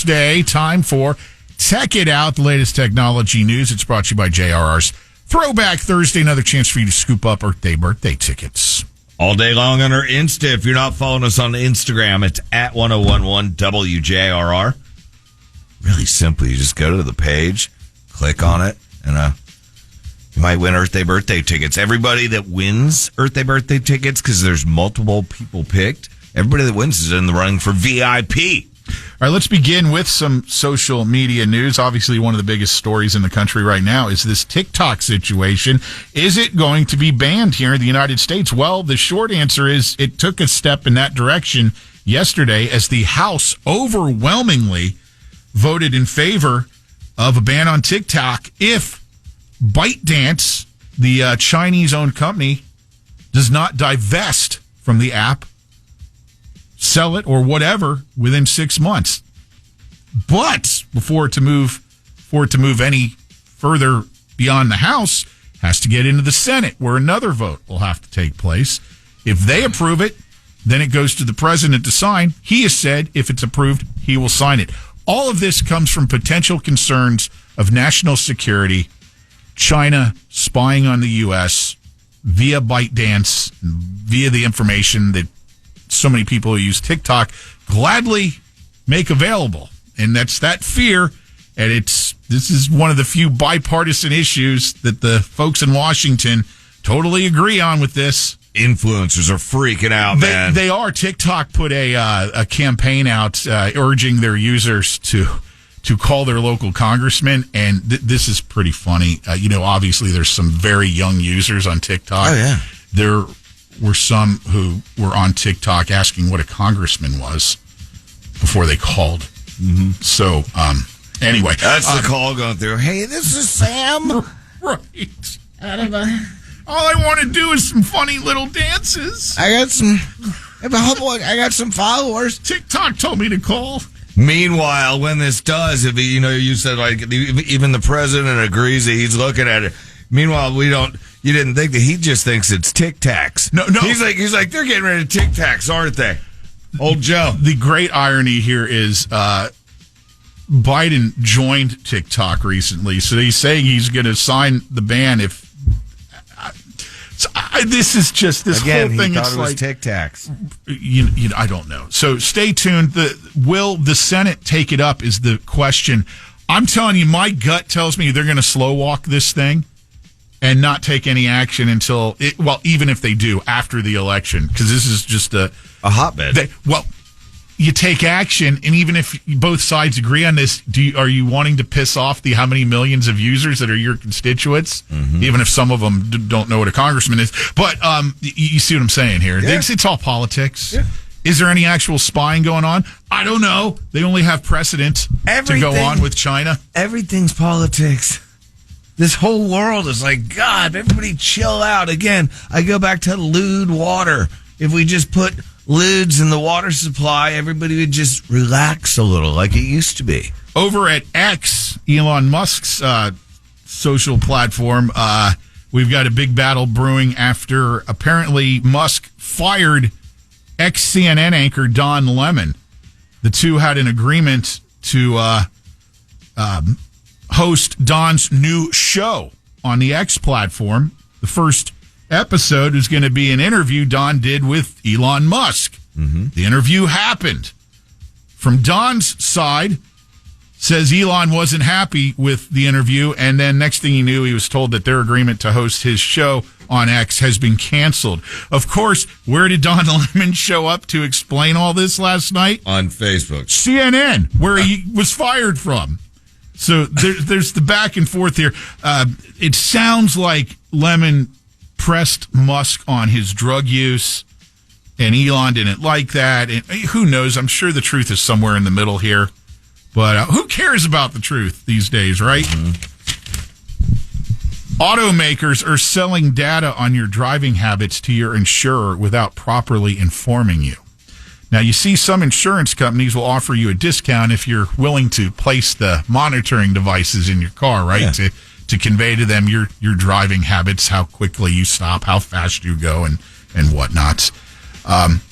Thursday. Time for Tech It Out, the latest technology news. It's brought to you by JRR's Throwback Thursday. Another chance for you to scoop up birthday tickets. All day long on our Insta. If you're not following us on Instagram, it's at 1011 WJRR. Really simple. You just go to the page, click on it, and you might win Earth Day birthday tickets. Everybody that wins Earth Day birthday tickets, because there's multiple people picked, everybody that wins is in the running for VIP. All right, let's begin with some social media news. Obviously, one of the biggest stories in the country right now is this TikTok situation. Is it going to be banned here in the United States? Well, the short answer is it took a step in that direction yesterday as the House overwhelmingly voted in favor of a ban on TikTok if ByteDance, the Chinese-owned company, does not divest from the app, sell it, or whatever within 6 months. But for it to move any further beyond the House, has to get into the Senate, where another vote will have to take place. If they approve it, then it goes to the president to sign. He has said if it's approved, he will sign it. All of this comes from potential concerns of national security, China spying on the U.S. via ByteDance, via the information that so many people who use TikTok gladly make available. And that's that fear. And this is one of the few bipartisan issues that the folks in Washington totally agree on with this. Influencers are freaking out, man. They are. TikTok put a campaign out urging their users to call their local congressman, and this is pretty funny. Obviously there's some very young users on TikTok. Oh, yeah. There were some who were on TikTok asking what a congressman was before they called. Mm-hmm. So, anyway. That's the call going through. Hey, this is Sam. Right. All I want to do is some funny little dances. I got some followers. TikTok told me to call. Meanwhile, when this does, if you said like even the president agrees that he's looking at it. Meanwhile, you didn't think that he just thinks it's Tic Tacs. No. He's like they're getting rid of Tic Tacs, aren't they? Old Joe. The great irony here is Biden joined TikTok recently, so he's saying he's going to sign the ban if. This is just this Again, whole thing. He thought it's it was like Tic Tacs. I don't know. So stay tuned. Will the Senate take it up? Is the question. I'm telling you, my gut tells me they're going to slow walk this thing and not take any action until even if they do after the election, because this is just a hotbed. You take action, and even if both sides agree on this, are you wanting to piss off how many millions of users that are your constituents? Mm-hmm. Even if some of them don't know what a congressman is. But you see what I'm saying here. Yeah. It's all politics. Yeah. Is there any actual spying going on? I don't know. They only have precedent to go on with China. Everything's politics. This whole world is like, God, everybody chill out. Again, I go back to lewd water. If we just put lids in the water supply, everybody would just relax a little like it used to be. Over at X, Elon Musk's social platform, we've got a big battle brewing after apparently Musk fired ex-CNN anchor Don Lemon. The two had an agreement to host Don's new show on the X platform. The first episode is going to be an interview Don did with Elon Musk. Mm-hmm. The interview happened. From Don's side, says Elon wasn't happy with the interview, and then next thing he knew, he was told that their agreement to host his show on X has been canceled. Of course, where did Don Lemon show up to explain all this last night? On Facebook. CNN, where he was fired from. So there's the back and forth here. It sounds like Lemon pressed Musk on his drug use, and Elon didn't like that. And who knows? I'm sure the truth is somewhere in the middle here. But who cares about the truth these days, right? Mm-hmm. Automakers are selling data on your driving habits to your insurer without properly informing you. Now, you see some insurance companies will offer you a discount if you're willing to place the monitoring devices in your car, right? Yeah. To convey to them your driving habits, how quickly you stop, how fast you go, and whatnot.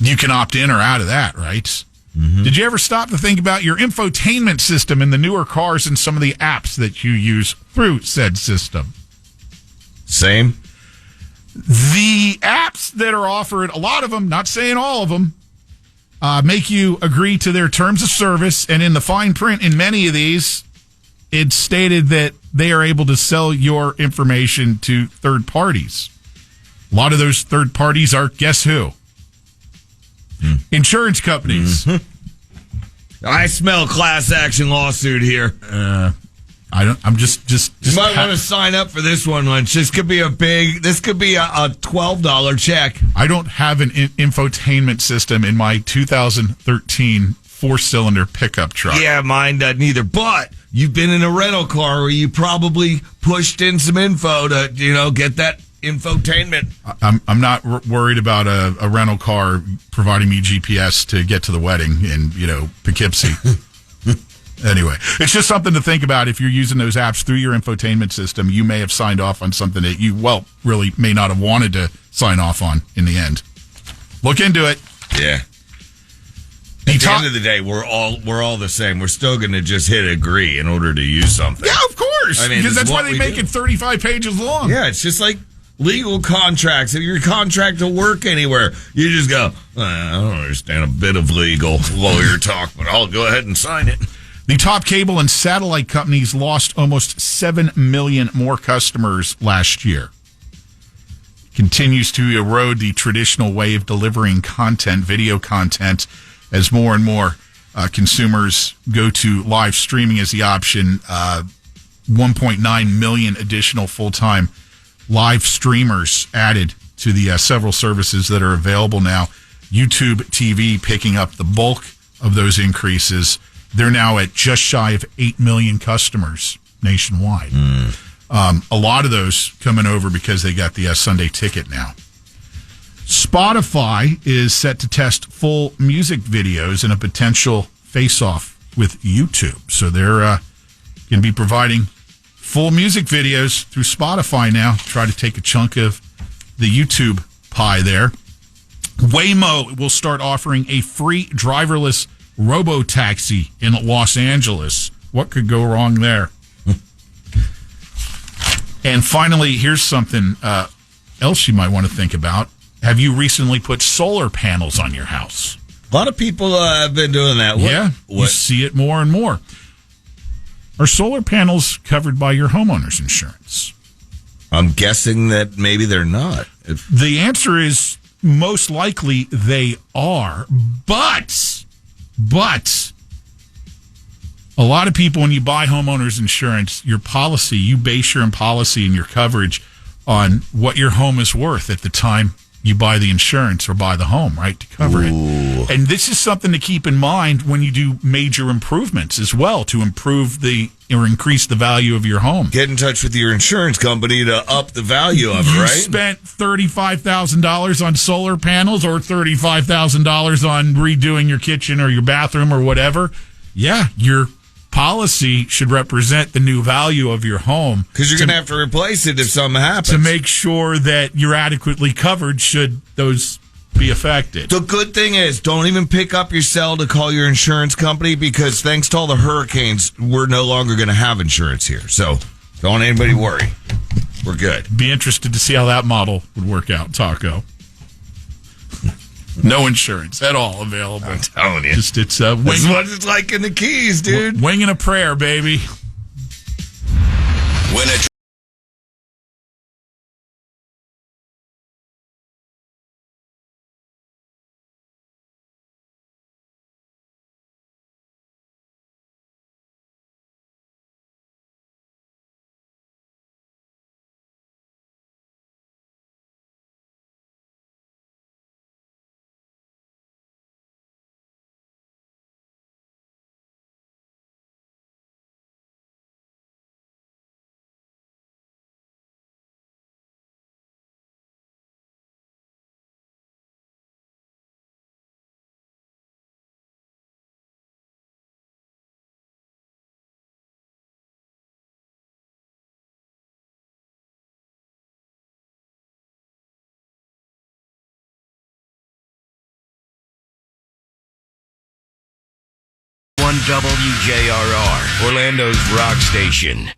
You can opt in or out of that, right? Did you ever stop to think about your infotainment system in the newer cars and some of the apps that you use through said system? Same. The apps that are offered, a lot of them, not saying all of them, make you agree to their terms of service. And in the fine print in many of these, it's stated that they are able to sell your information to third parties. A lot of those third parties are, guess who? Insurance companies. I smell class action lawsuit here. I'm just You might want to sign up for this one, Lynch. This could be a $12 check. I don't have an infotainment system in my 2013 four-cylinder pickup truck. Yeah, mine doesn't either. But you've been in a rental car where you probably pushed in some info to, get that infotainment. I'm not worried about a rental car providing me GPS to get to the wedding in, Poughkeepsie. Anyway, it's just something to think about. If you're using those apps through your infotainment system, you may have signed off on something that you, really may not have wanted to sign off on in the end. Look into it. Yeah. At the end of the day, we're all the same. We're still going to just hit agree in order to use something. Yeah, of course. Because that's why they make it 35 pages long. Yeah, it's just like legal contracts. If your contract to work anywhere, you just go, I don't understand a bit of legal lawyer talk, but I'll go ahead and sign it. The top cable and satellite companies lost almost 7 million more customers last year. Continues to erode the traditional way of delivering content, video content, as more and more consumers go to live streaming as the option. 1.9 million additional full-time live streamers added to the several services that are available now. YouTube TV picking up the bulk of those increases. They're now at just shy of 8 million customers nationwide. A lot of those coming over because they got the Sunday ticket now. Spotify is set to test full music videos in a potential face-off with YouTube. So they're going to be providing full music videos through Spotify now. Try to take a chunk of the YouTube pie there. Waymo will start offering a free driverless robo-taxi in Los Angeles. What could go wrong there? And finally, here's something else you might want to think about. Have you recently put solar panels on your house? A lot of people have been doing that. You see it more and more. Are solar panels covered by your homeowner's insurance? I'm guessing that maybe they're not. The answer is most likely they are, but a lot of people, when you buy homeowners insurance, you base your policy and your coverage on what your home is worth at the time you buy the insurance or buy the home, right, to cover it. And this is something to keep in mind when you do major improvements as well, to improve or increase the value of your home. Get in touch with your insurance company to up the value of it, right? You spent $35,000 on solar panels or $35,000 on redoing your kitchen or your bathroom or whatever. Yeah, your policy should represent the new value of your home. Because you're going to have to replace it if something happens. To make sure that you're adequately covered should those be affected. The good thing is, don't even pick up your cell to call your insurance company, because thanks to all the hurricanes, we're no longer going to have insurance here. So don't anybody worry. We're good. Be interested to see how that model would work out, Taco. No insurance at all available. I'm telling you. It's That's what it's like in the Keys, dude. Winging a prayer, baby. When a WJRR, Orlando's rock station.